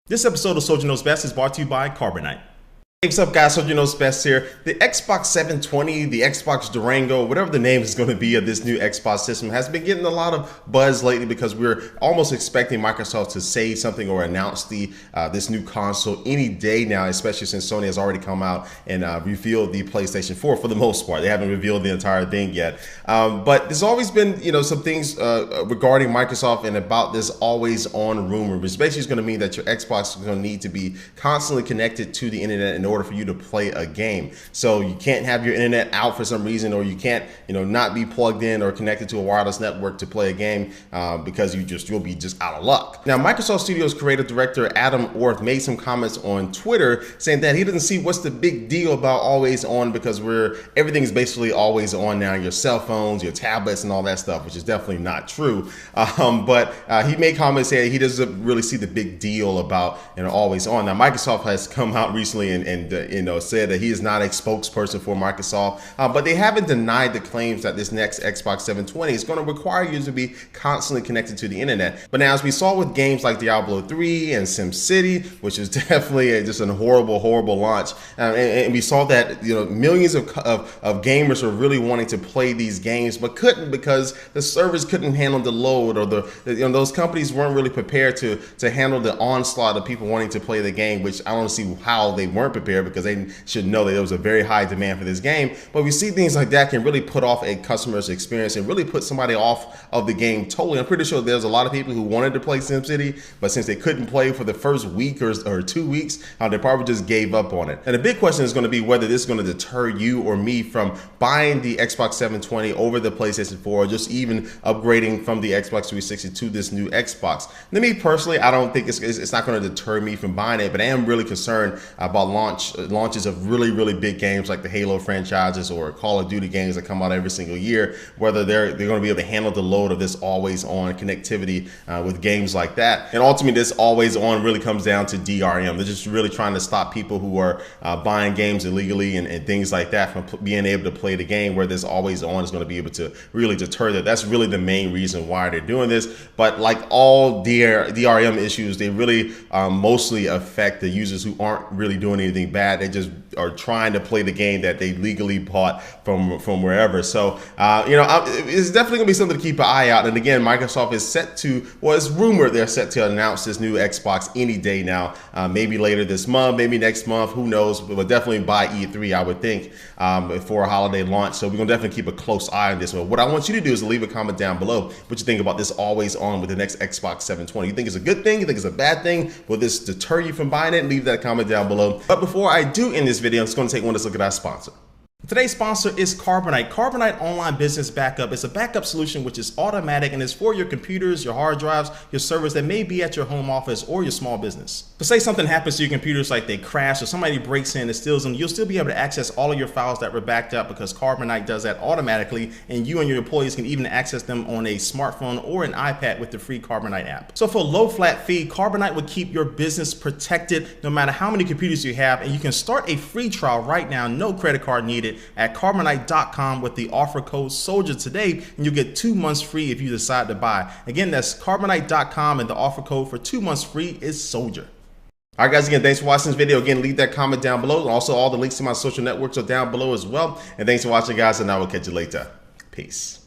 This episode of Soldier Knows Best is brought to you by Carbonite. Hey, what's up guys, Soldier Knows Best here. The Xbox 720, the Xbox Durango, whatever the name is going to be of this new Xbox system has been getting a lot of buzz lately because we're almost expecting Microsoft to say something or announce this new console any day now, especially since Sony has already come out and revealed the PlayStation 4 for the most part. They haven't revealed the entire thing yet. But there's always been, some things regarding Microsoft and about this always on rumor, which basically is going to mean that your Xbox is going to need to be constantly connected to the internet in order for you to play a game. So you can't have your internet out for some reason, or you can't, not be plugged in or connected to a wireless network to play a game because you'll be just out of luck. Now, Microsoft Studios creative director Adam Orth made some comments on Twitter saying that he doesn't see what's the big deal about always on because everything's basically always on now, your cell phones, your tablets, and all that stuff, which is definitely not true. But he made comments saying he doesn't really see the big deal about always on. Now, Microsoft has come out recently and said that he is not a spokesperson for Microsoft, but they haven't denied the claims that this next Xbox 720 is going to require you to be constantly connected to the internet. But now, as we saw with games like Diablo 3 and SimCity, which is definitely just a horrible launch, and we saw that millions of gamers were really wanting to play these games but couldn't because the servers couldn't handle the load, or those companies weren't really prepared to handle the onslaught of people wanting to play the game, which I don't see how they weren't prepared, because they should know that there was a very high demand for this game. But we see things like that can really put off a customer's experience and really put somebody off of the game totally. I'm pretty sure there's a lot of people who wanted to play SimCity, but since they couldn't play for the first week or 2 weeks, they probably just gave up on it. And the big question is going to be whether this is going to deter you or me from buying the Xbox 720 over the PlayStation 4, or just even upgrading from the Xbox 360 to this new Xbox. Now, me personally, I don't think it's not going to deter me from buying it, but I am really concerned about launches of really big games like the Halo franchises or Call of Duty games that come out every single year, whether they're going to be able to handle the load of this always on connectivity with games like that. And ultimately, this always on really comes down to DRM. They're just really trying to stop people who are buying games illegally and things like that from being able to play the game, where this always on is going to be able to really deter that. That's really the main reason why they're doing this. But like all DRM issues, they really mostly affect the users who aren't really doing anything bad. They just are trying to play the game that they legally bought from wherever. So it's definitely gonna be something to keep an eye out. And again, Microsoft is set to, well, it's rumored they're set to announce this new Xbox any day now, maybe later this month, maybe next month, who knows, but definitely by E3, I would think, for a holiday launch. So we're gonna definitely keep a close eye on this one. What I want you to do is leave a comment down below what you think about this always on with the next Xbox 720. You think it's a good thing? You think it's a bad thing? Will this deter you from buying it? Leave that comment down below. But before I do end this video, I'm just going to take one last look at our sponsor. Today's sponsor is Carbonite. Carbonite Online Business Backup is a backup solution which is automatic and is for your computers, your hard drives, your servers that may be at your home office or your small business. But say something happens to your computers, like they crash or somebody breaks in and steals them, you'll still be able to access all of your files that were backed up because Carbonite does that automatically, and you and your employees can even access them on a smartphone or an iPad with the free Carbonite app. So for a low flat fee, Carbonite will keep your business protected no matter how many computers you have, and you can start a free trial right now, no credit card needed, at carbonite.com with the offer code SOLDIER today, and you'll get 2 months free if you decide to buy. Again, that's carbonite.com, and the offer code for 2 months free is SOLDIER. All right, guys, again, thanks for watching this video. Again, leave that comment down below. And also, all the links to my social networks are down below as well. And thanks for watching, guys, and I will catch you later. Peace.